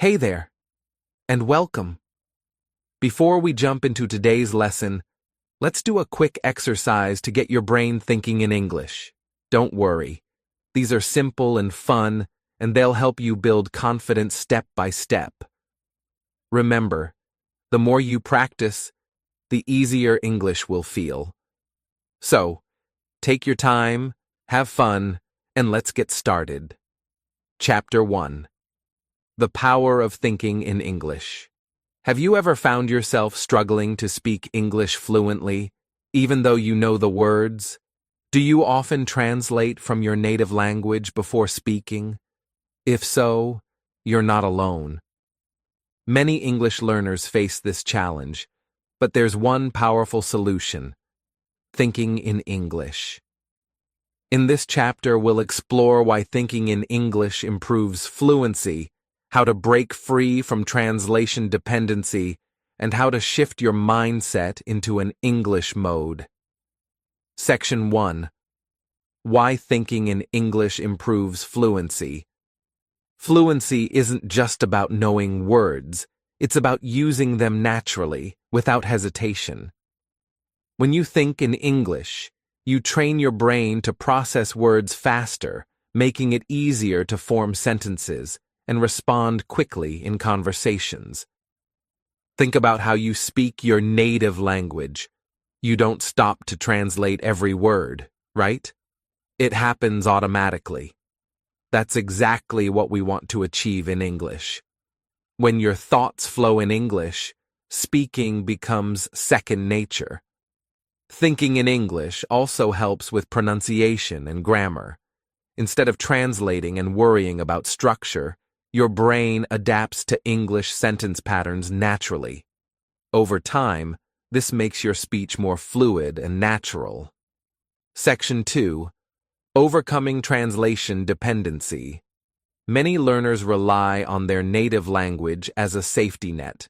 Hey there, and welcome. Before we jump into today's lesson, let's do a quick exercise to get your brain thinking in English. Don't worry. These are simple and fun, and they'll help you build confidence step by step. Remember, the more you practice, the easier English will feel. So, take your time, have fun, and let's get started. Chapter 1. The Power of Thinking in English. Have you ever found yourself struggling to speak English fluently, even though you know the words? Do you often translate from your native language before speaking? If so, you're not alone. Many English learners face this challenge, but there's one powerful solution: thinking in English. In this chapter, we'll explore why thinking in English improves fluency, how to break free from translation dependency, and how to shift your mindset into an English mode. Section 1. Why thinking in English improves fluency. Fluency isn't just about knowing words, it's about using them naturally, without hesitation. When you think in English, you train your brain to process words faster, making it easier to form sentences and respond quickly in conversations. Think about how you speak your native language. You don't stop to translate every word, right? It happens automatically. That's exactly what we want to achieve in English. When your thoughts flow in English, speaking becomes second nature. Thinking in English also helps with pronunciation and grammar. Instead of translating and worrying about structure, your brain adapts to English sentence patterns naturally. Over time, this makes your speech more fluid and natural. Section 2. Overcoming translation dependency. Many learners rely on their native language as a safety net.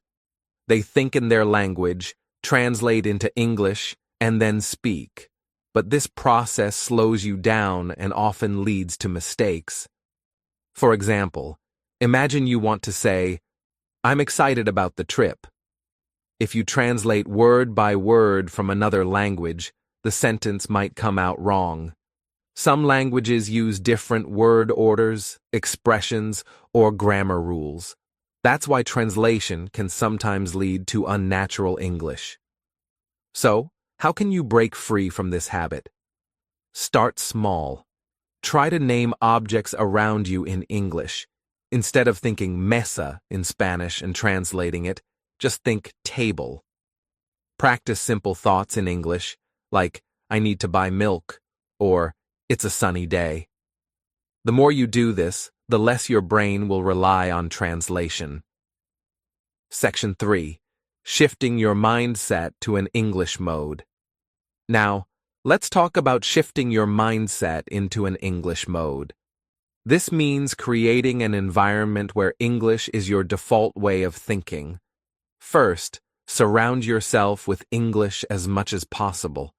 They think in their language, translate into English, and then speak. But this process slows you down and often leads to mistakes. For example, imagine you want to say, "I'm excited about the trip." If you translate word by word from another language, the sentence might come out wrong. Some languages use different word orders, expressions, or grammar rules. That's why translation can sometimes lead to unnatural English. So, how can you break free from this habit? Start small. Try to name objects around you in English. Instead of thinking mesa in Spanish and translating it, just think table. Practice simple thoughts in English, like, "I need to buy milk," or "It's a sunny day." The more you do this, the less your brain will rely on translation. Section 3. Shifting your mindset to an English mode. Now, let's talk about shifting your mindset into an English mode. This means creating an environment where English is your default way of thinking. First, surround yourself with English as much as possible.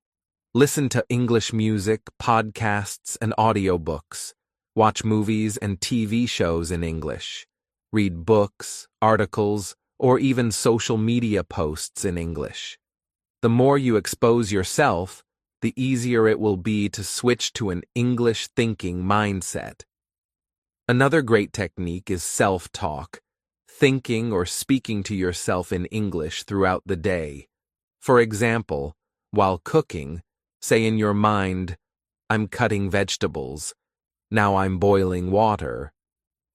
Listen to English music, podcasts, and audiobooks. Watch movies and TV shows in English. Read books, articles, or even social media posts in English. The more you expose yourself, the easier it will be to switch to an English-thinking mindset. Another great technique is self-talk, thinking or speaking to yourself in English throughout the day. For example, while cooking, say in your mind, "I'm cutting vegetables. Now I'm boiling water."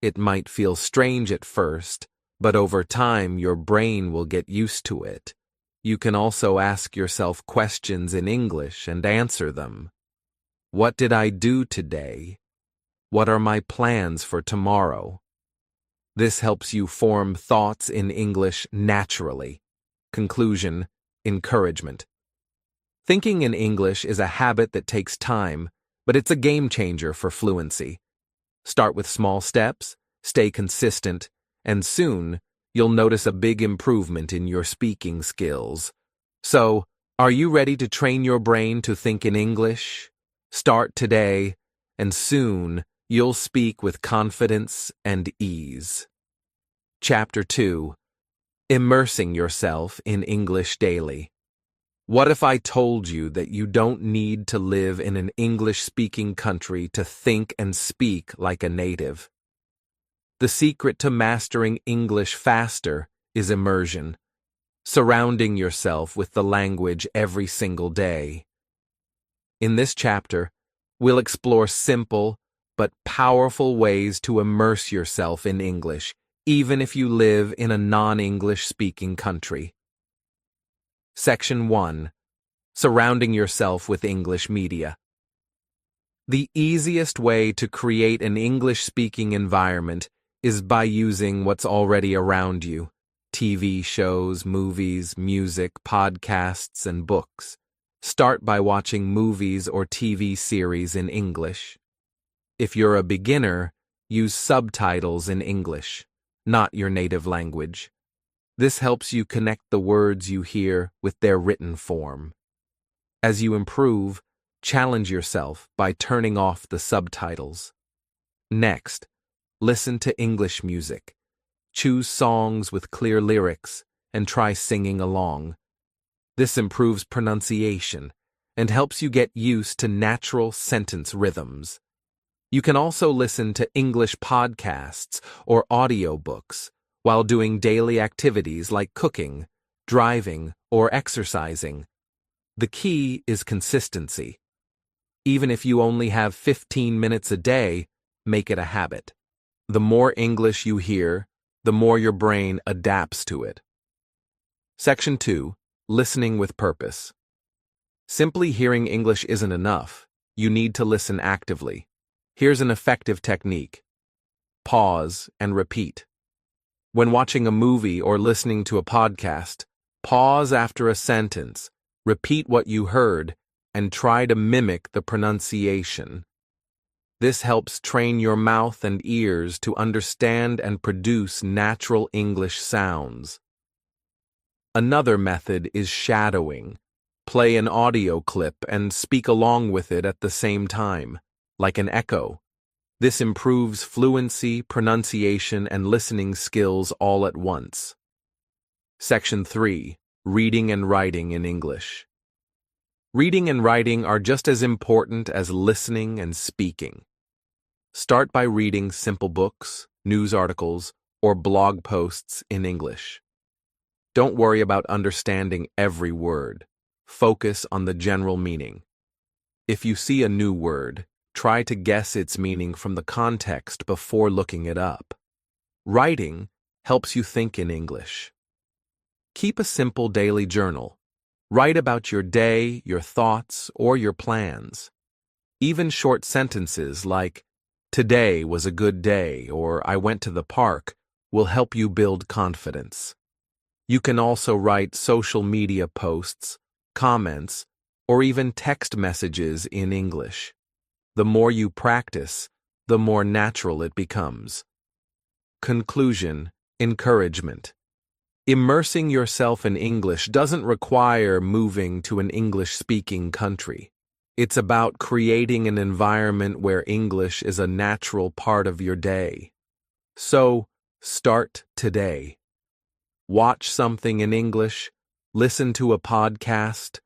It might feel strange at first, but over time your brain will get used to it. You can also ask yourself questions in English and answer them. What did I do today? What are my plans for tomorrow? This helps you form thoughts in English naturally. Conclusion: encouragement. Thinking in English is a habit that takes time, but it's a game changer for fluency. Start with small steps, stay consistent, and soon you'll notice a big improvement in your speaking skills. So, are you ready to train your brain to think in English? Start today, and soon you'll speak with confidence and ease. Chapter 2. Immersing yourself in English daily. What if I told you that you don't need to live in an English-speaking country to think and speak like a native? The secret to mastering English faster is immersion, surrounding yourself with the language every single day. In this chapter, we'll explore simple but powerful ways to immerse yourself in English, even if you live in a non-English speaking country. Section 1. Surrounding yourself with English media. The easiest way to create an English-speaking environment is by using what's already around you: TV shows, movies, music, podcasts, and books. Start by watching movies or TV series in English. If you're a beginner, use subtitles in English, not your native language. This helps you connect the words you hear with their written form. As you improve, challenge yourself by turning off the subtitles. Next, listen to English music. Choose songs with clear lyrics and try singing along. This improves pronunciation and helps you get used to natural sentence rhythms. You can also listen to English podcasts or audiobooks while doing daily activities like cooking, driving, or exercising. The key is consistency. Even if you only have 15 minutes a day, make it a habit. The more English you hear, the more your brain adapts to it. Section 2. Listening with purpose. Simply hearing English isn't enough. You need to listen actively. Here's an effective technique. Pause and repeat. When watching a movie or listening to a podcast, pause after a sentence, repeat what you heard, and try to mimic the pronunciation. This helps train your mouth and ears to understand and produce natural English sounds. Another method is shadowing. Play an audio clip and speak along with it at the same time, like an echo. This improves fluency, pronunciation, and listening skills all at once. Section 3. Reading and writing in English. Reading and writing are just as important as listening and speaking. Start by reading simple books, news articles, or blog posts in English. Don't worry about understanding every word. Focus on the general meaning. If you see a new word, try to guess its meaning from the context before looking it up. Writing helps you think in English. Keep a simple daily journal. Write about your day, your thoughts, or your plans. Even short sentences like, "Today was a good day," or "I went to the park," will help you build confidence. You can also write social media posts, comments, or even text messages in English. The more you practice, the more natural it becomes. Conclusion, encouragement. Immersing yourself in English doesn't require moving to an English-speaking country. It's about creating an environment where English is a natural part of your day. So, start today. Watch something in English, listen to a podcast,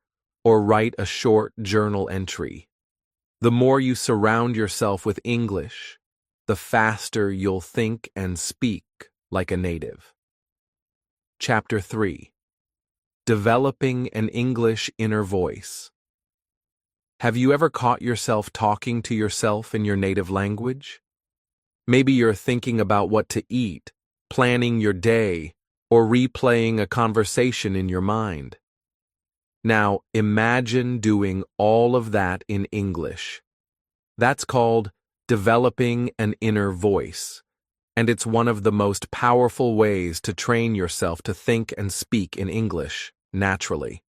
or write a short journal entry. The more you surround yourself with English, the faster you'll think and speak like a native. Chapter 3. Developing an English inner voice. Have you ever caught yourself talking to yourself in your native language? Maybe you're thinking about what to eat, planning your day, or replaying a conversation in your mind. Now, imagine doing all of that in English. That's called developing an inner voice, and it's one of the most powerful ways to train yourself to think and speak in English naturally.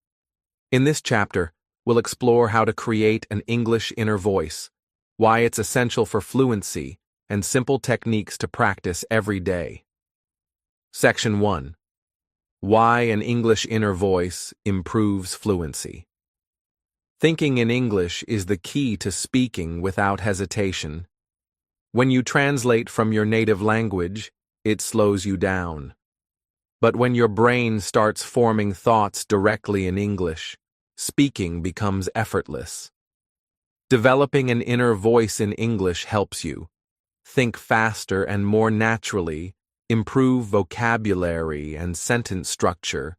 In this chapter, we'll explore how to create an English inner voice, why it's essential for fluency, and simple techniques to practice every day. Section 1. Why an English inner voice improves fluency. Thinking in English is the key to speaking without hesitation. When you translate from your native language, it slows you down. But when your brain starts forming thoughts directly in English, speaking becomes effortless. Developing an inner voice in English helps you think faster and more naturally, improve vocabulary and sentence structure,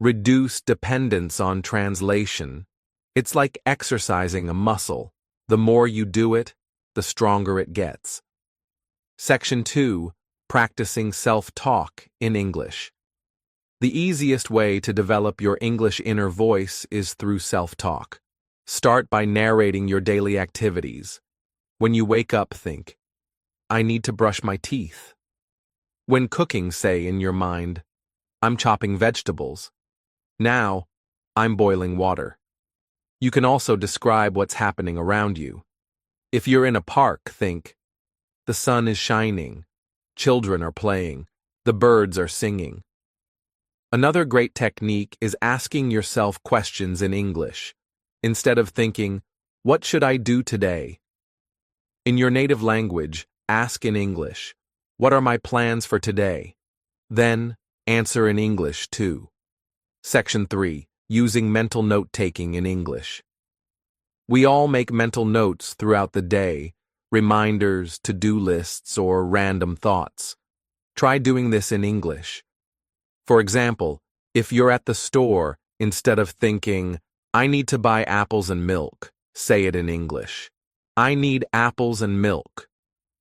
reduce dependence on translation. It's like exercising a muscle. The more you do it, the stronger it gets. Section 2. Practicing self-talk in English. The easiest way to develop your English inner voice is through self-talk. Start by narrating your daily activities. When you wake up, think, I need to brush my teeth. When cooking, say in your mind, I'm chopping vegetables. Now, I'm boiling water. You can also describe what's happening around you. If you're in a park, think, the sun is shining, children are playing, the birds are singing. Another great technique is asking yourself questions in English, instead of thinking, what should I do today? In your native language, ask in English, what are my plans for today? Then, answer in English too. Section 3. Using mental note-taking in English. We all make mental notes throughout the day, reminders, to-do lists, or random thoughts. Try doing this in English. For example, if you're at the store, instead of thinking, I need to buy apples and milk, say it in English. I need apples and milk.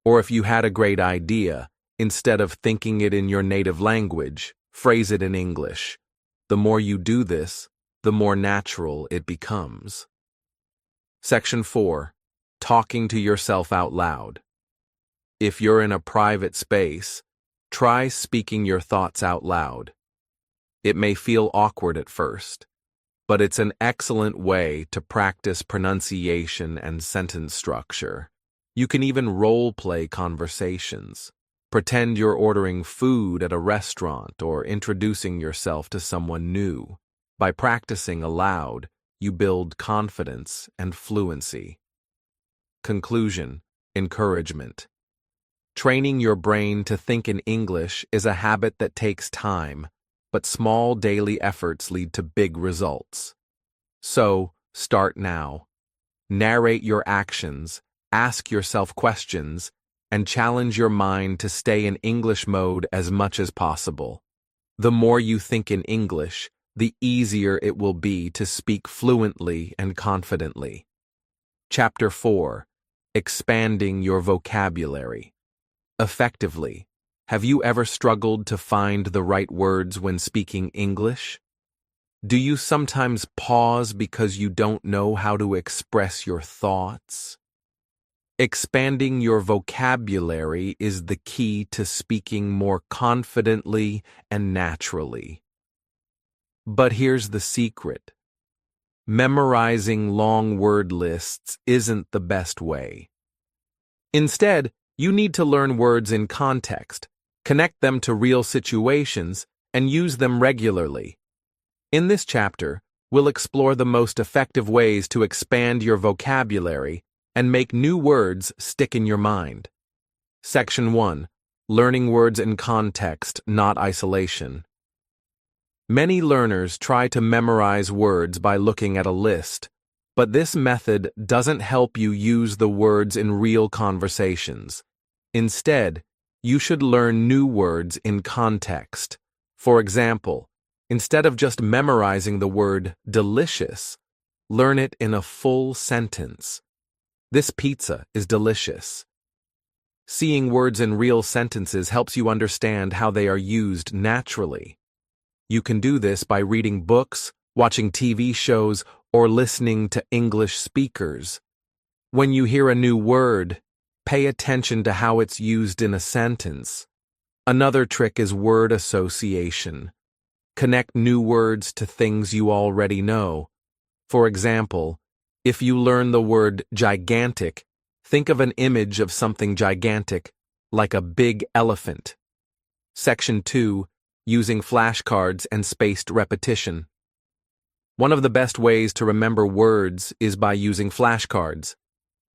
Or if you had a great idea, instead of thinking it in your native language, phrase it in English. The more you do this, the more natural it becomes. Section 4. Talking to yourself out loud. If you're in a private space, try speaking your thoughts out loud. It may feel awkward at first, but it's an excellent way to practice pronunciation and sentence structure. You can even role-play conversations. Pretend you're ordering food at a restaurant or introducing yourself to someone new. By practicing aloud, you build confidence and fluency. Conclusion. Encouragement. Training your brain to think in English is a habit that takes time, but small daily efforts lead to big results. So, start now. Narrate your actions, ask yourself questions, and challenge your mind to stay in English mode as much as possible. The more you think in English, the easier it will be to speak fluently and confidently. Chapter 4. Expanding your vocabulary. Effectively. Have you ever struggled to find the right words when speaking English? Do you sometimes pause because you don't know how to express your thoughts? Expanding your vocabulary is the key to speaking more confidently and naturally. But here's the secret. Memorizing long word lists isn't the best way. Instead, you need to learn words in context, connect them to real situations, and use them regularly. In this chapter, we'll explore the most effective ways to expand your vocabulary and make new words stick in your mind. Section 1. Learning words in context, not isolation. Many learners try to memorize words by looking at a list, but this method doesn't help you use the words in real conversations. Instead, you should learn new words in context. For example, instead of just memorizing the word delicious, learn it in a full sentence. This pizza is delicious. Seeing words in real sentences helps you understand how they are used naturally. You can do this by reading books, watching TV shows, or listening to English speakers. When you hear a new word, pay attention to how it's used in a sentence. Another trick is word association. Connect new words to things you already know. For example, if you learn the word gigantic, think of an image of something gigantic, like a big elephant. Section 2. Using flashcards and spaced repetition. One of the best ways to remember words is by using flashcards.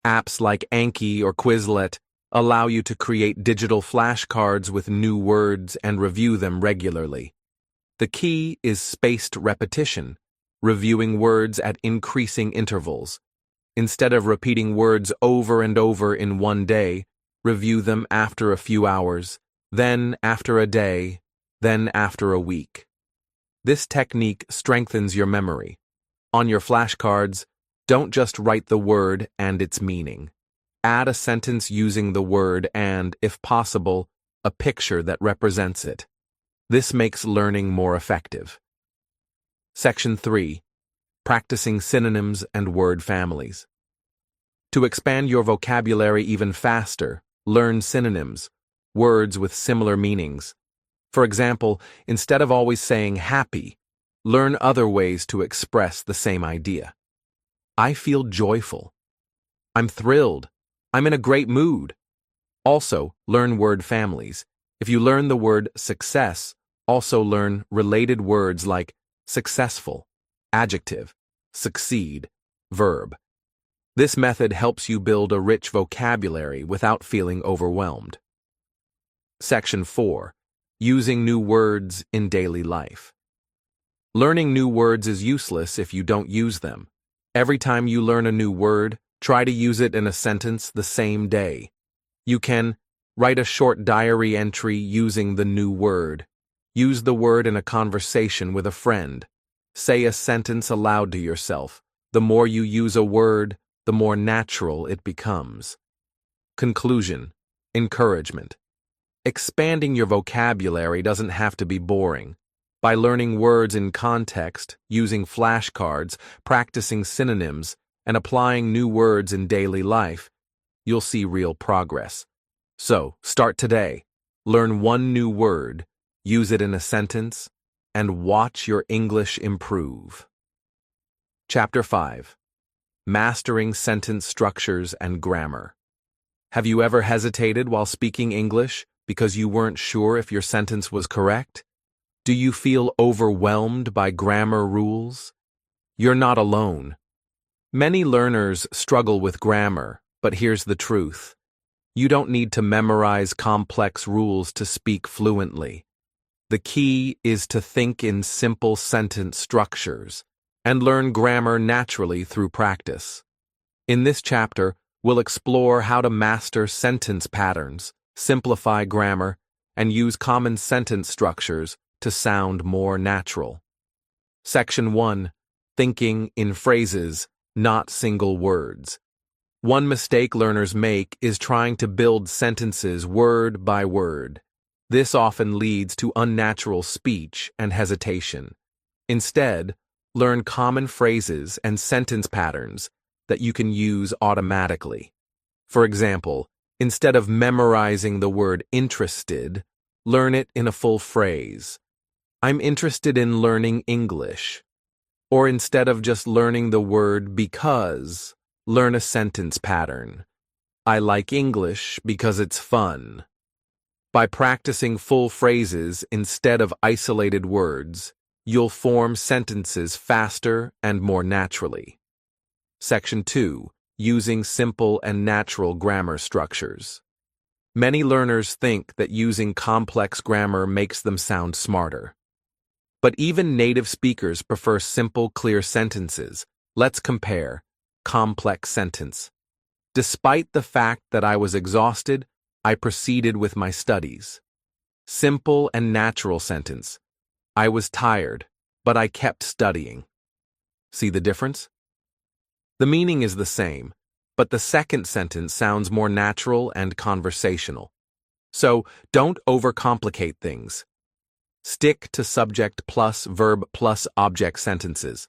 Apps like Anki or Quizlet allow you to create digital flashcards with new words and review them regularly. The key is spaced repetition, reviewing words at increasing intervals. Instead of repeating words over and over in one day, review them after a few hours, then after a day, then after a week. This technique strengthens your memory. On your flashcards, don't just write the word and its meaning. Add a sentence using the word and, if possible, a picture that represents it. This makes learning more effective. Section 3. Practicing synonyms and word families. To expand your vocabulary even faster, learn synonyms, words with similar meanings. For example, instead of always saying happy, learn other ways to express the same idea. I feel joyful. I'm thrilled. I'm in a great mood. Also, learn word families. If you learn the word success, also learn related words like successful, adjective, succeed, verb. This method helps you build a rich vocabulary without feeling overwhelmed. Section 4. Using new words in daily life. Learning new words is useless if you don't use them. Every time you learn a new word, try to use it in a sentence the same day. You can write a short diary entry using the new word. Use the word in a conversation with a friend. Say a sentence aloud to yourself. The more you use a word, the more natural it becomes. Conclusion. Encouragement. Expanding your vocabulary doesn't have to be boring. By learning words in context, using flashcards, practicing synonyms, and applying new words in daily life, you'll see real progress. So, start today. Learn one new word, use it in a sentence, and watch your English improve. Chapter 5. Mastering sentence structures and grammar. Have you ever hesitated while speaking English because you weren't sure if your sentence was correct? Do you feel overwhelmed by grammar rules? You're not alone. Many learners struggle with grammar, but here's the truth. You don't need to memorize complex rules to speak fluently. The key is to think in simple sentence structures and learn grammar naturally through practice. In this chapter, we'll explore how to master sentence patterns, simplify grammar, and use common sentence structures to sound more natural. Section 1. Thinking in phrases, not single words. One mistake learners make is trying to build sentences word by word. This often leads to unnatural speech and hesitation. Instead, learn common phrases and sentence patterns that you can use automatically. For example, instead of memorizing the word interested, learn it in a full phrase. I'm interested in learning English. Or instead of just learning the word because, learn a sentence pattern. I like English because it's fun. By practicing full phrases instead of isolated words, you'll form sentences faster and more naturally. Section 2. Using simple and natural grammar structures. Many learners think that using complex grammar makes them sound smarter. But even native speakers prefer simple, clear sentences. Let's compare. Complex sentence. Despite the fact that I was exhausted, I proceeded with my studies. Simple and natural sentence. I was tired, but I kept studying. See the difference? The meaning is the same, but the second sentence sounds more natural and conversational. So, don't overcomplicate things. Stick to subject plus verb plus object sentences.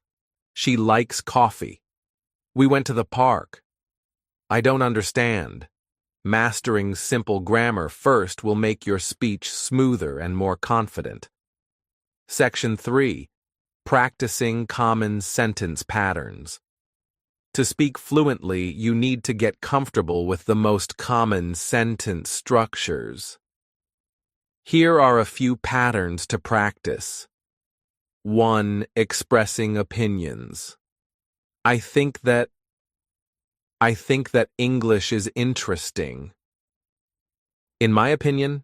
She likes coffee. We went to the park. I don't understand. Mastering simple grammar first will make your speech smoother and more confident. Section 3. Practicing common sentence patterns. To speak fluently, you need to get comfortable with the most common sentence structures. Here are a few patterns to practice. 1. Expressing opinions. I think that English is interesting. In my opinion,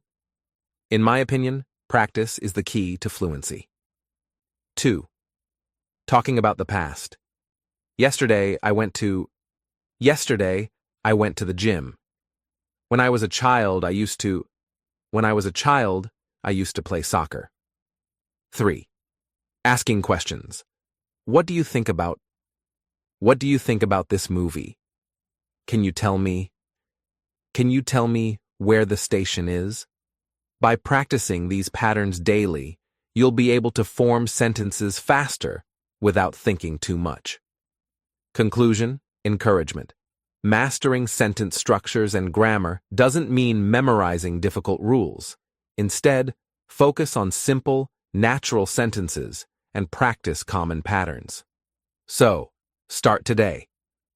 practice is the key to fluency. 2. Talking about the past. Yesterday, I went to the gym. When I was a child, I used to play soccer. 3. Asking questions. What do you think about this movie? Can you tell me where the station is? By practicing these patterns daily, you'll be able to form sentences faster without thinking too much. Conclusion, encouragement. Mastering sentence structures and grammar doesn't mean memorizing difficult rules. Instead, focus on simple, natural sentences and practice common patterns. So, start today.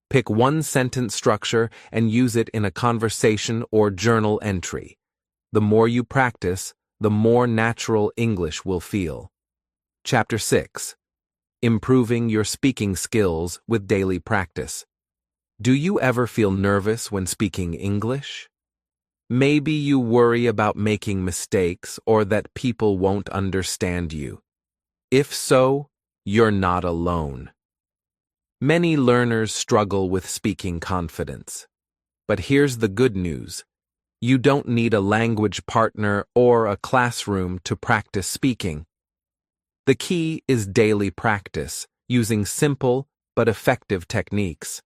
Pick one sentence structure and use it in a conversation or journal entry. The more you practice, the more natural English will feel. Chapter 6. Improving your speaking skills with daily practice. Do you ever feel nervous when speaking English? Maybe you worry about making mistakes or that people won't understand you. If so, you're not alone. Many learners struggle with speaking confidence. But here's the good news. You don't need a language partner or a classroom to practice speaking. The key is daily practice, using simple but effective techniques.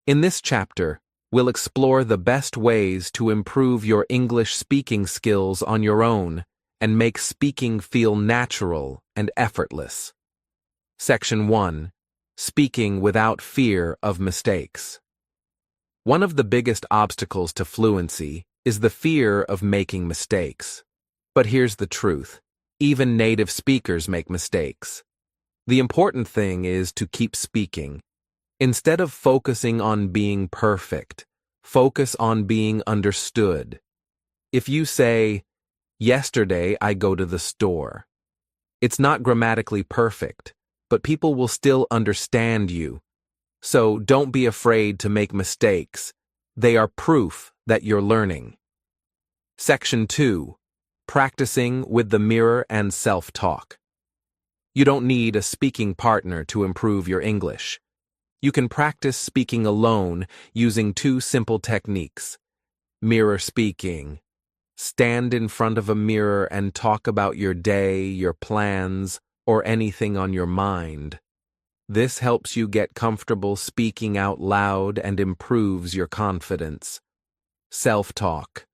In this chapter, we'll explore the best ways to improve your English speaking skills on your own and make speaking feel natural and effortless. Section 1. Speaking without fear of mistakes. One of the biggest obstacles to fluency is the fear of making mistakes. But here's the truth. Even native speakers make mistakes. The important thing is to keep speaking. Instead of focusing on being perfect, focus on being understood. If you say, "Yesterday I go to the store," it's not grammatically perfect, but people will still understand you. So don't be afraid to make mistakes. They are proof that you're learning. Section 2. Practicing with the mirror and self-talk. You don't need a speaking partner to improve your English. You can practice speaking alone using 2 simple techniques. Mirror speaking. Stand in front of a mirror and talk about your day, your plans, or anything on your mind. This helps you get comfortable speaking out loud and improves your confidence. Self-talk.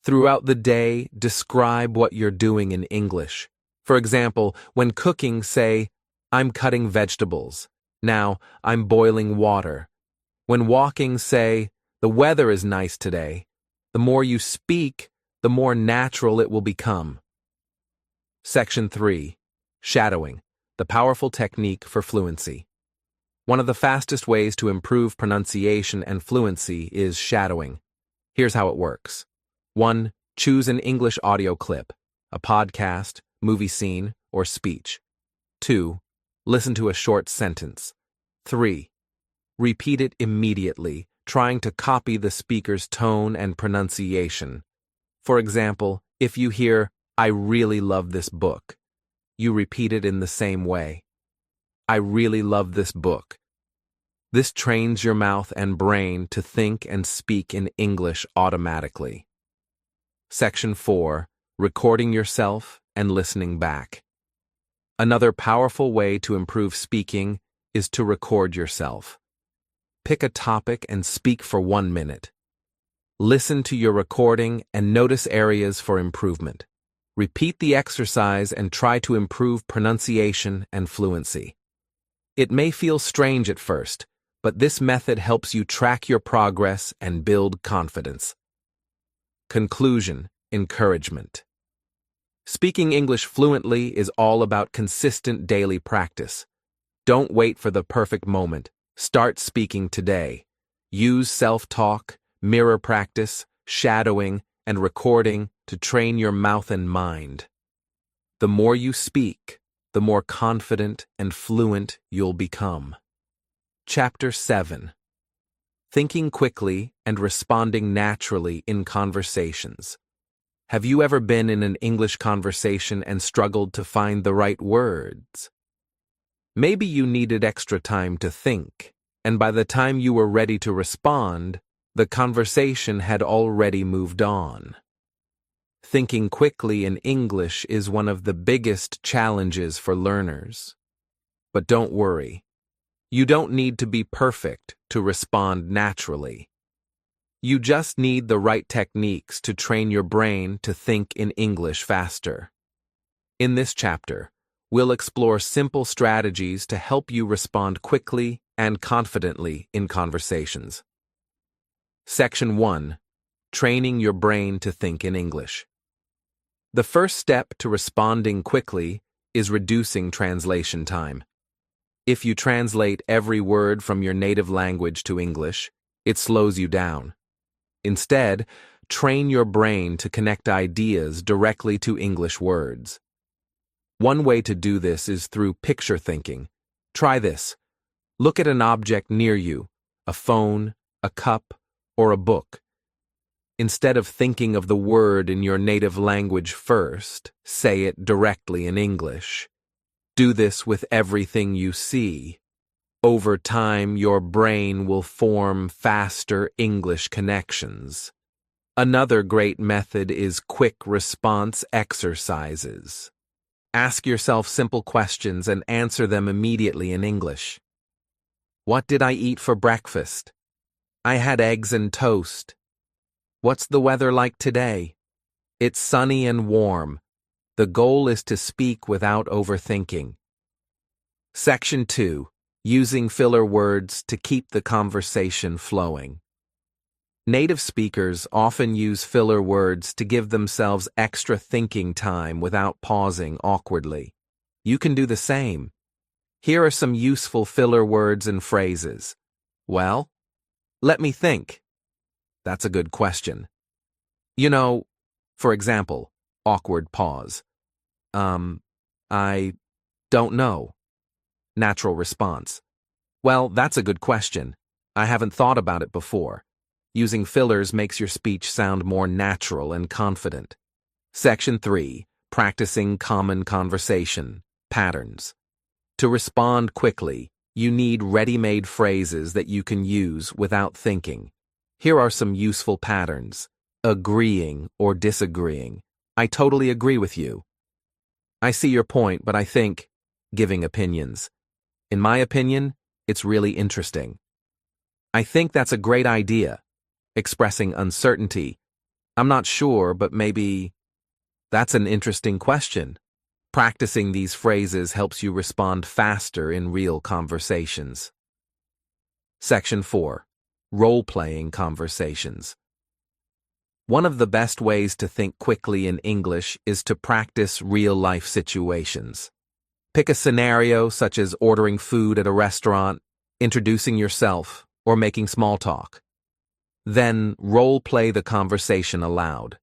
Throughout the day, describe what you're doing in English. For example, when cooking, say, "I'm cutting vegetables." Now, "I'm boiling water." When walking, say, "The weather is nice today." The more you speak, the more natural it will become. Section 3. Shadowing, the powerful technique for fluency. One of the fastest ways to improve pronunciation and fluency is shadowing. Here's how it works. 1. Choose an English audio clip, a podcast, movie scene, or speech. 2. Listen to a short sentence. 3. Repeat it immediately, trying to copy the speaker's tone and pronunciation. For example, if you hear, "I really love this book," you repeat it in the same way. "I really love this book." This trains your mouth and brain to think and speak in English automatically. Section 4. Recording yourself and listening back. Another powerful way to improve speaking is to record yourself. Pick a topic and speak for 1 minute. Listen to your recording and notice areas for improvement. Repeat the exercise and try to improve pronunciation and fluency. It may feel strange at first, but this method helps you track your progress and build confidence. Conclusion, encouragement. Speaking English fluently is all about consistent daily practice. Don't wait for the perfect moment. Start speaking today. Use self-talk, mirror practice, shadowing, and recording to train your mouth and mind. The more you speak, the more confident and fluent you'll become. Chapter 7. Thinking quickly and responding naturally in conversations. Have you ever been in an English conversation and struggled to find the right words? Maybe you needed extra time to think, and by the time you were ready to respond, the conversation had already moved on. Thinking quickly in English is one of the biggest challenges for learners. But don't worry. You don't need to be perfect to respond naturally. You just need the right techniques to train your brain to think in English faster. In this chapter, we'll explore simple strategies to help you respond quickly and confidently in conversations. Section 1. Training your brain to think in English. The first step to responding quickly is reducing translation time. If you translate every word from your native language to English, it slows you down. Instead, train your brain to connect ideas directly to English words. One way to do this is through picture thinking. Try this. Look at an object near you, a phone, a cup, or a book. Instead of thinking of the word in your native language first, say it directly in English. Do this with everything you see. Over time, your brain will form faster English connections. Another great method is quick response exercises. Ask yourself simple questions and answer them immediately in English. What did I eat for breakfast? I had eggs and toast. What's the weather like today? It's sunny and warm. The goal is to speak without overthinking. Section 2. Using filler words to keep the conversation flowing. Native speakers often use filler words to give themselves extra thinking time without pausing awkwardly. You can do the same. Here are some useful filler words and phrases. Well, let me think. That's a good question. For example, awkward pause. I don't know. Natural response. Well, that's a good question. I haven't thought about it before. Using fillers makes your speech sound more natural and confident. Section 3. Practicing common conversation patterns. To respond quickly, you need ready-made phrases that you can use without thinking. Here are some useful patterns. Agreeing or disagreeing. I totally agree with you. I see your point, but I think, giving opinions. In my opinion, it's really interesting. I think that's a great idea. Expressing uncertainty. I'm not sure, but maybe. That's an interesting question. Practicing these phrases helps you respond faster in real conversations. Section 4. Role-playing conversations. One of the best ways to think quickly in English is to practice real-life situations. Pick a scenario such as ordering food at a restaurant, introducing yourself, or making small talk. Then role-play the conversation aloud.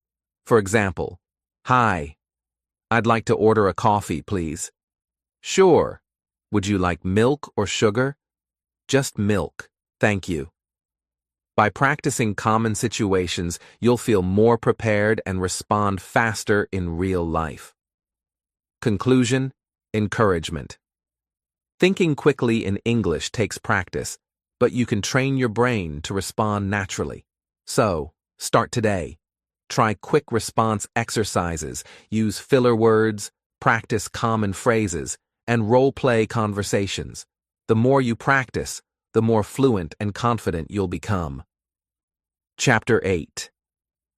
For example, "Hi, I'd like to order a coffee, please." "Sure. Would you like milk or sugar?" "Just milk, thank you." By practicing common situations, you'll feel more prepared and respond faster in real life. Conclusion, encouragement. Thinking quickly in English takes practice, but you can train your brain to respond naturally. So, start today. Try quick response exercises, use filler words, practice common phrases, and role-play conversations. The more you practice, the more fluent and confident you'll become. Chapter 8.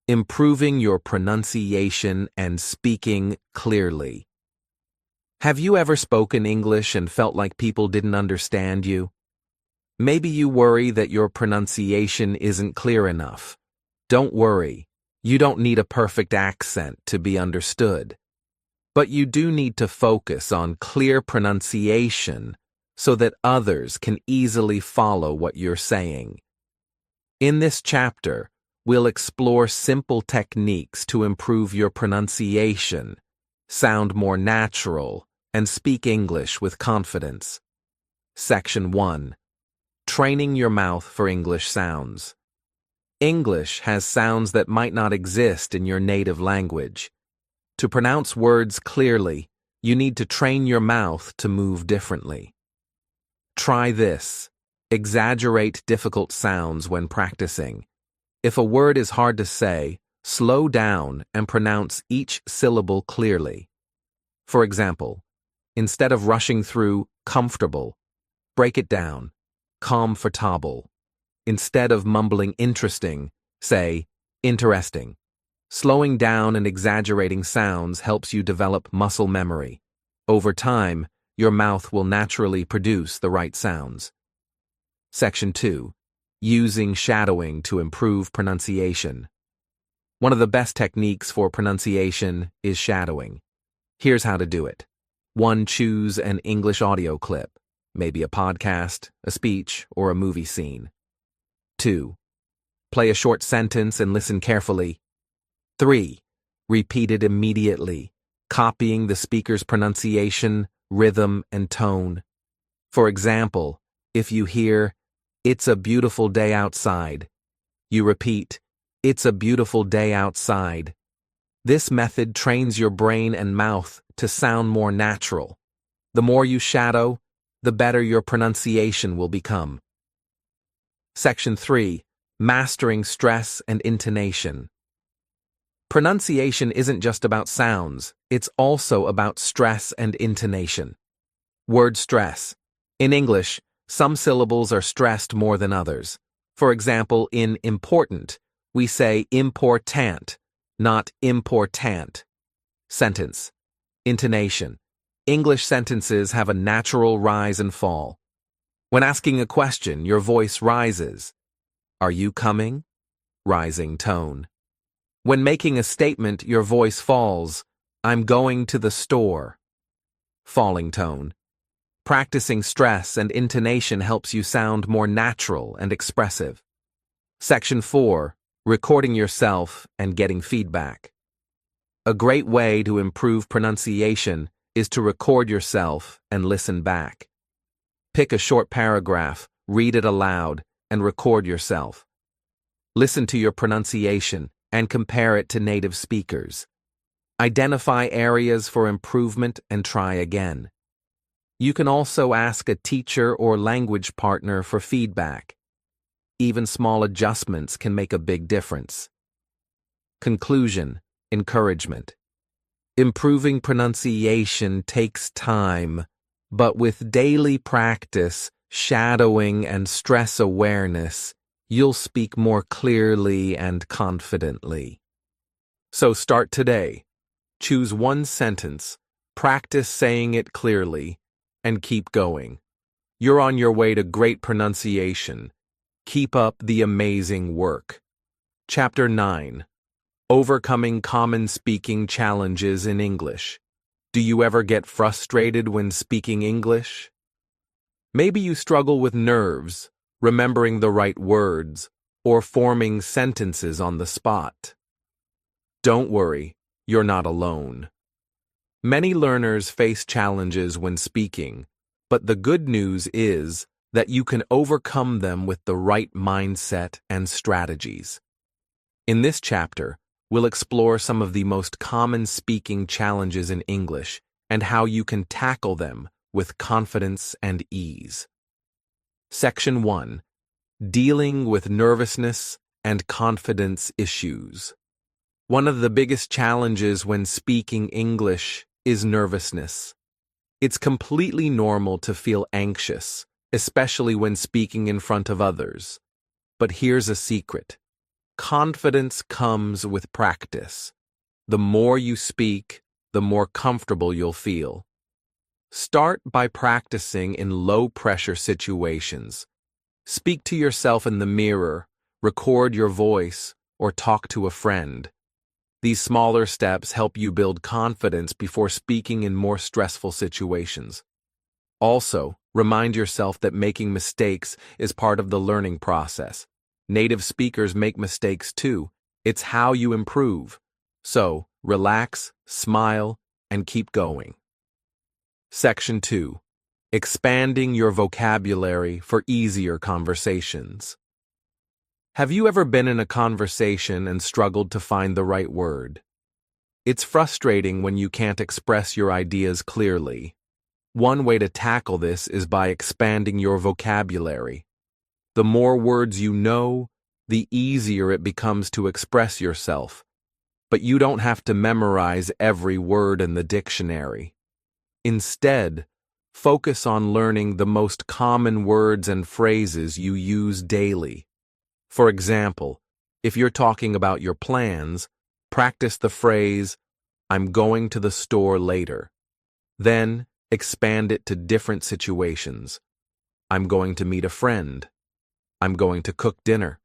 Improving your pronunciation and speaking clearly. Have you ever spoken English and felt like people didn't understand you? Maybe you worry that your pronunciation isn't clear enough. Don't worry. You don't need a perfect accent to be understood. But you do need to focus on clear pronunciation so that others can easily follow what you're saying. In this chapter, we'll explore simple techniques to improve your pronunciation, sound more natural, and speak English with confidence. Section 1. training your mouth for English sounds. English has sounds that might not exist in your native language. To pronounce words clearly, you need to train your mouth to move differently. Try this. Exaggerate difficult sounds when practicing. If a word is hard to say, slow down and pronounce each syllable clearly. For example, instead of rushing through comfortable, break it down, comfortable. Instead of mumbling interesting, say interesting. Slowing down and exaggerating sounds helps you develop muscle memory. Over time, your mouth will naturally produce the right sounds. Section 2. Using shadowing to improve pronunciation. One of the best techniques for pronunciation is shadowing. Here's how to do it. 1. Choose an English audio clip, maybe a podcast, a speech, or a movie scene. 2. Play a short sentence and listen carefully. 3. Repeat it immediately, copying the speaker's pronunciation, rhythm, and tone. For example, if you hear, "It's a beautiful day outside," you repeat, "It's a beautiful day outside." This method trains your brain and mouth to sound more natural. The more you shadow, the better your pronunciation will become. Section 3. Mastering stress and intonation. Pronunciation isn't just about sounds, it's also about stress and intonation. Word stress. In English, some syllables are stressed more than others. For example, in important, we say important, not important. Sentence. Intonation. English sentences have a natural rise and fall. When asking a question, your voice rises. Are you coming? Rising tone. When making a statement, your voice falls. I'm going to the store. Falling tone. Practicing stress and intonation helps you sound more natural and expressive. Section 4. Recording yourself and getting feedback. A great way to improve pronunciation is to record yourself and listen back. Pick a short paragraph, read it aloud, and record yourself. Listen to your pronunciation and compare it to native speakers. Identify areas for improvement and try again. You can also ask a teacher or language partner for feedback. Even small adjustments can make a big difference. Conclusion. Encouragement. Improving pronunciation takes time, but with daily practice, shadowing, and stress awareness, you'll speak more clearly and confidently. So start today. Choose one sentence, practice saying it clearly, and keep going. You're on your way to great pronunciation. Keep up the amazing work. Chapter 9. Overcoming common speaking challenges in English. Do you ever get frustrated when speaking English? Maybe you struggle with nerves, remembering the right words, or forming sentences on the spot. Don't worry, you're not alone. Many learners face challenges when speaking, but the good news is that you can overcome them with the right mindset and strategies. In this chapter, we'll explore some of the most common speaking challenges in English and how you can tackle them with confidence and ease. Section 1. Dealing with nervousness and confidence issues. One of the biggest challenges when speaking English is nervousness. It's completely normal to feel anxious, especially when speaking in front of others. But here's a secret. Confidence comes with practice. The more you speak, the more comfortable you'll feel. Start by practicing in low-pressure situations. Speak to yourself in the mirror, record your voice, or talk to a friend. These smaller steps help you build confidence before speaking in more stressful situations. Also, remind yourself that making mistakes is part of the learning process. Native speakers make mistakes too. It's how you improve. So, relax, smile, and keep going. Section 2. expanding your vocabulary for easier conversations. Have you ever been in a conversation and struggled to find the right word? It's frustrating when you can't express your ideas clearly. One way to tackle this is by expanding your vocabulary. The more words you know, the easier it becomes to express yourself. But you don't have to memorize every word in the dictionary. Instead, focus on learning the most common words and phrases you use daily. For example, if you're talking about your plans, practice the phrase, "I'm going to the store later." Then, expand it to different situations. "I'm going to meet a friend." "I'm going to cook dinner."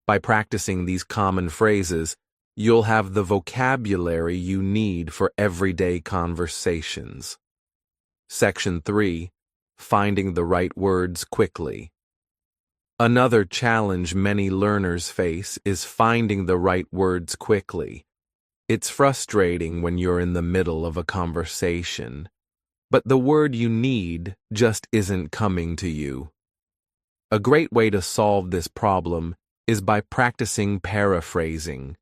By practicing these common phrases, you'll have the vocabulary you need for everyday conversations. Section 3. Finding the right words quickly. Another challenge many learners face is finding the right words quickly. It's frustrating when you're in the middle of a conversation, but the word you need just isn't coming to you. A great way to solve this problem is by practicing paraphrasing.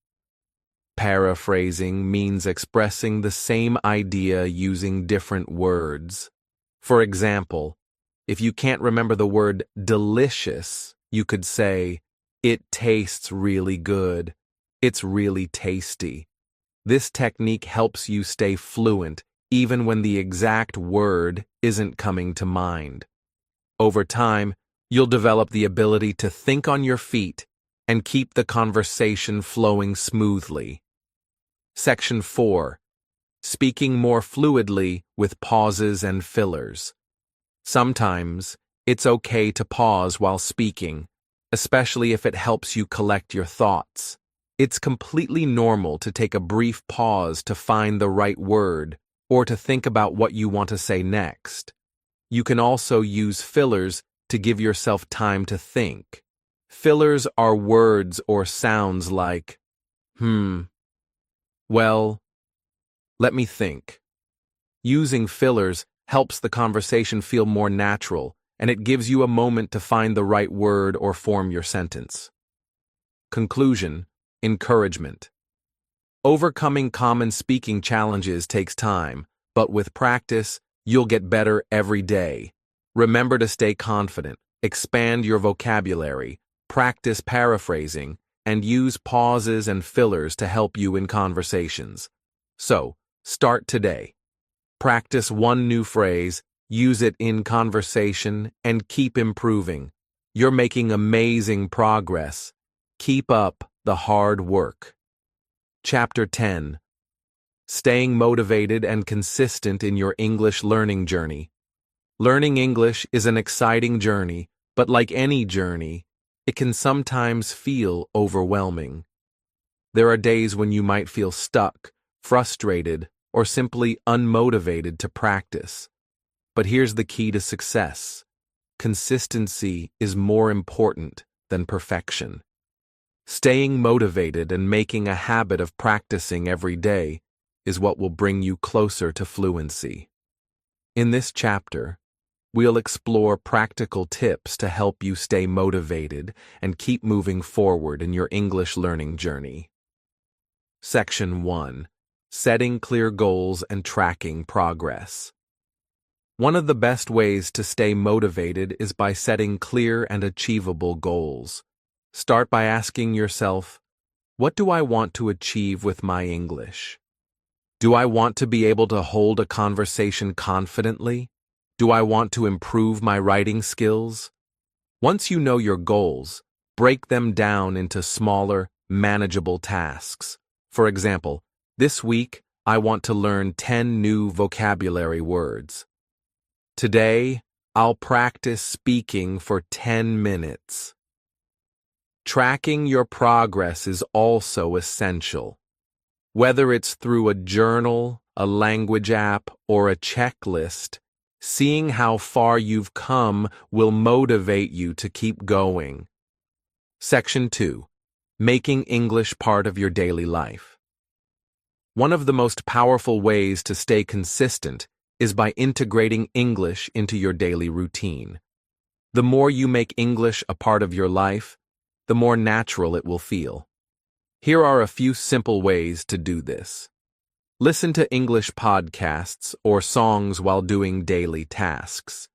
Paraphrasing means expressing the same idea using different words. For example, if you can't remember the word delicious, you could say, "It tastes really good." "It's really tasty." This technique helps you stay fluent even when the exact word isn't coming to mind. Over time, you'll develop the ability to think on your feet and keep the conversation flowing smoothly. Section 4. Speaking more fluidly with pauses and fillers. Sometimes, it's okay to pause while speaking, especially if it helps you collect your thoughts. It's completely normal to take a brief pause to find the right word or to think about what you want to say next. You can also use fillers to give yourself time to think. Fillers are words or sounds like, well, let me think. Using fillers helps the conversation feel more natural, and it gives you a moment to find the right word or form your sentence. Conclusion: encouragement. Overcoming common speaking challenges takes time, but with practice, you'll get better every day. Remember to stay confident, expand your vocabulary, practice paraphrasing, and use pauses and fillers to help you in conversations. So, start today. Practice one new phrase, use it in conversation, and keep improving. You're making amazing progress. Keep up the hard work. Chapter 10. Staying motivated and consistent in your English learning journey. Learning English is an exciting journey, but like any journey, it can sometimes feel overwhelming. There are days when you might feel stuck, frustrated, or simply unmotivated to practice. But here's the key to success. Consistency is more important than perfection. Staying motivated and making a habit of practicing every day is what will bring you closer to fluency. In this chapter, we'll explore practical tips to help you stay motivated and keep moving forward in your English learning journey. Section 1. Setting clear goals and tracking progress. One of the best ways to stay motivated is by setting clear and achievable goals. Start by asking yourself, what do I want to achieve with my English? Do I want to be able to hold a conversation confidently? Do I want to improve my writing skills? Once you know your goals, break them down into smaller, manageable tasks. For example, this week, I want to learn 10 new vocabulary words. Today, I'll practice speaking for 10 minutes. Tracking your progress is also essential. Whether it's through a journal, a language app, or a checklist, seeing how far you've come will motivate you to keep going. Section 2. Making English part of your daily life. One of the most powerful ways to stay consistent is by integrating English into your daily routine. The more you make English a part of your life, the more natural it will feel. Here are a few simple ways to do this. Listen to English podcasts or songs while doing daily tasks.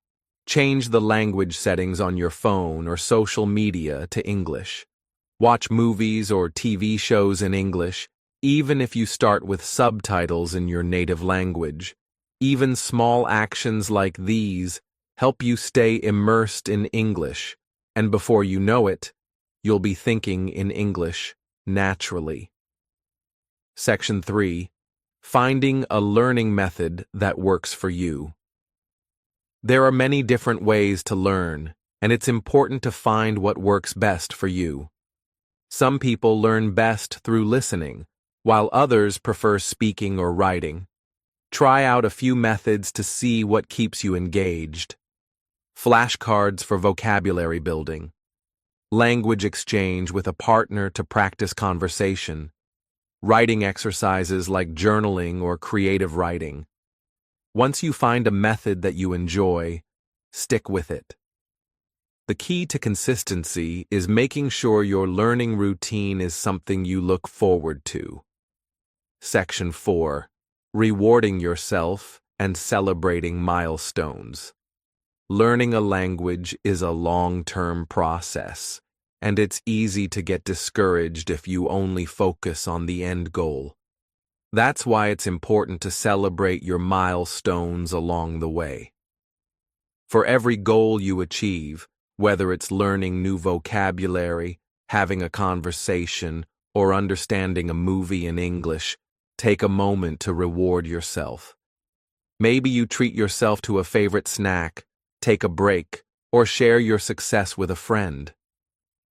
Change the language settings on your phone or social media to English. Watch movies or TV shows in English, even if you start with subtitles in your native language. Even small actions like these help you stay immersed in English, and before you know it, you'll be thinking in English naturally. Section 3. Finding a learning method that works for you. There are many different ways to learn, and it's important to find what works best for you. Some people learn best through listening, while others prefer speaking or writing. Try out a few methods to see what keeps you engaged. Flashcards for vocabulary building. Language exchange with a partner to practice conversation. Writing exercises like journaling or creative writing. Once you find a method that you enjoy, stick with it. The key to consistency is making sure your learning routine is something you look forward to. Section 4. Rewarding yourself and celebrating milestones. Learning a language is a long-term process, and it's easy to get discouraged if you only focus on the end goal. That's why it's important to celebrate your milestones along the way. For every goal you achieve, whether it's learning new vocabulary, having a conversation, or understanding a movie in English, take a moment to reward yourself. Maybe you treat yourself to a favorite snack, take a break, or share your success with a friend.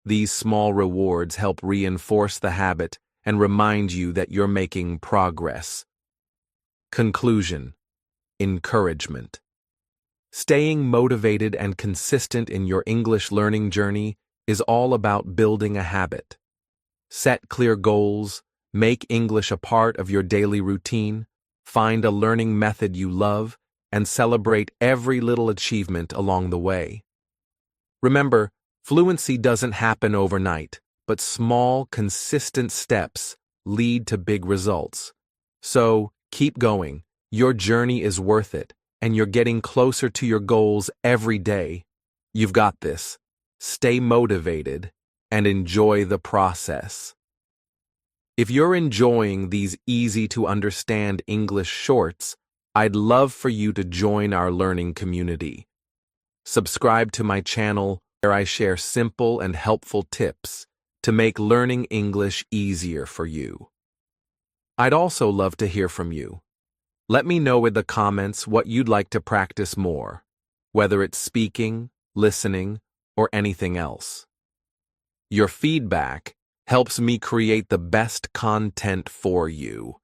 These small rewards help reinforce the habit and remind you that you're making progress. Conclusion. Encouragement. Staying motivated and consistent in your English learning journey is all about building a habit. Set clear goals, make English a part of your daily routine, find a learning method you love, and celebrate every little achievement along the way. Remember, fluency doesn't happen overnight, but small, consistent steps lead to big results. So, keep going. Your journey is worth it, and you're getting closer to your goals every day. You've got this. Stay motivated and enjoy the process. If you're enjoying these easy-to-understand English shorts, I'd love for you to join our learning community. Subscribe to my channel where I share simple and helpful tips to make learning English easier for you. I'd also love to hear from you. Let me know in the comments what you'd like to practice more, whether it's speaking, listening, or anything else. Your feedback helps me create the best content for you.